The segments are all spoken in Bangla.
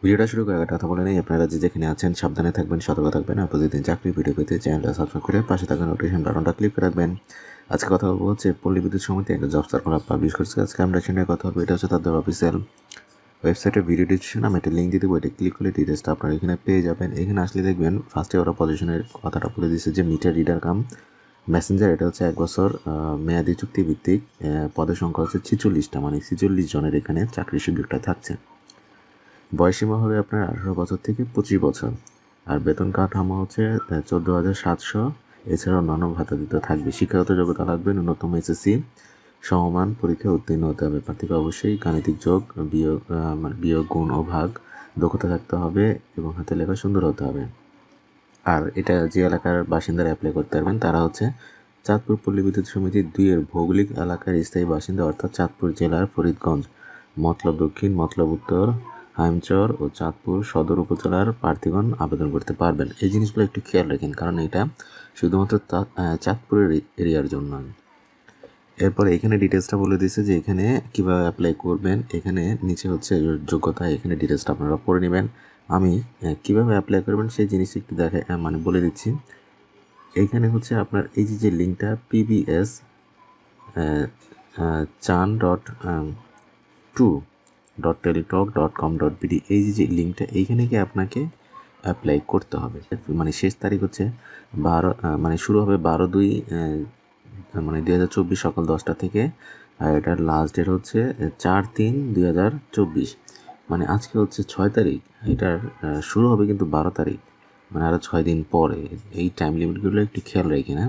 ভিডিওটা শুরু করার কথা বলে নেই, আপনারা যে যেখানে আছেন সাবধানে থাকবেন, সতর্ক থাকবেন আর প্রতিদিন চাকরি ভিডিও পেতে চ্যানেলটা সাবস্ক্রাইব করে পাশে থাকা নোটিফিকেশন বাটনটা ক্লিক করে রাখবেন। আজকে কথা বলবো হচ্ছে পল্লী বিদ্যুৎ সমিতি একটা জব সার্কুলার পাবলিশ করছে। আজকে আমরা সেটা কথা বলবো, এটা হচ্ছে তাদের অফিসিয়াল ওয়েবসাইটের ভিডিও ডিসক্রিপশন। আমি একটা লিঙ্ক দিয়ে দেবো, এটা ক্লিক করলে ডিটেলসটা আপনারা এখানে পেয়ে যাবেন। এখানে আসলে দেখবেন ফার্স্টে ওরা পজিশনের কথাটা বলে দিচ্ছে যে মিটার রিডার কাম মেসেঞ্জার, এটা হচ্ছে 1 বছর মেয়াদি চুক্তিভিত্তিক, পদের সংখ্যা হচ্ছে 46টা, মানে 46 জনের এখানে চাকরির সুযোগটা থাকছে। বয়সীমা হবে আপনার 18 বছর থেকে 25 বছর। আর বেতন কাঠামো হচ্ছে 14,700। এছাড়া অন্যান্য ভাতা দিতে থাকবে। শিক্ষাগত যোগ্যতা লাগবে ন্যূনতম এসএসসি সমমান পরীক্ষায় উত্তীর্ণ হতে হবে। প্রার্থীকে অবশ্যই গাণিতিক যোগ, বিয়োগ, গুণ ও ভাগ দক্ষতা থাকতে হবে এবং হাতে লেখা সুন্দর হতে হবে। আর এটা যে এলাকার বাসিন্দারা অ্যাপ্লাই করতে পারবেন তারা হচ্ছে চাঁদপুর পল্লী বিদ্যুৎ সমিতি 2-এর ভৌগোলিক এলাকার স্থায়ী বাসিন্দা, অর্থাৎ চাঁদপুর জেলার ফরিদগঞ্জ, মতলব দক্ষিণ, মতলব উত্তর, হাইমচর ও চাঁদপুর সদর উপজেলার প্রার্থীগণ আবেদন করতে পারবেন। এই জিনিসগুলো একটু খেয়াল রাখেন, কারণ এটা শুধুমাত্র চাঁদপুরের এরিয়ার জন্য। এরপর এখানে ডিটেলসটা বলে দিচ্ছে যে এখানে কীভাবে অ্যাপ্লাই করবেন। এখানে নিচে হচ্ছে যোগ্যতা, এখানে ডিটেলসটা আপনারা পড়ে নেবেন। আমি কীভাবে অ্যাপ্লাই করবেন সেই জিনিসটা একটু মানে বলে দিচ্ছি। এইখানে হচ্ছে আপনার এই যে লিঙ্কটা PBS chan.2.teletalk.com.bd, এই যে লিঙ্কটা, এইখানে গিয়ে আপনাকে অ্যাপ্লাই করতে হবে। মানে শেষ তারিখ হচ্ছে 12, মানে শুরু হবে 12/2 মানে 2024 সকাল 10টা থেকে। আর এটার লাস্ট ডেট হচ্ছে 4/3/2024, মানে আজকে হচ্ছে 6 তারিখ, এটার শুরু হবে কিন্তু 12 তারিখ, মানে আরও 6 দিন পরে। এই টাইম লিমিটগুলো একটু খেয়াল রাখি না।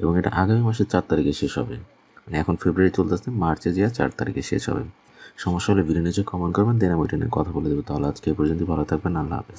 এবং এটা আগামী মাসের 4 তারিখে শেষ হবে, মানে এখন ফেব্রুয়ারি চলতেছে, মার্চে যে 4 তারিখে শেষ হবে। সমস্যা হলে ভিডিও নিচে কমেন্ট করবেন, দেন আমি ওইটা নিয়ে কথা বলে দেবো। তাহলে আজকে এই পর্যন্ত, ভালো থাকবেন, আল্লাহ হাফেজ।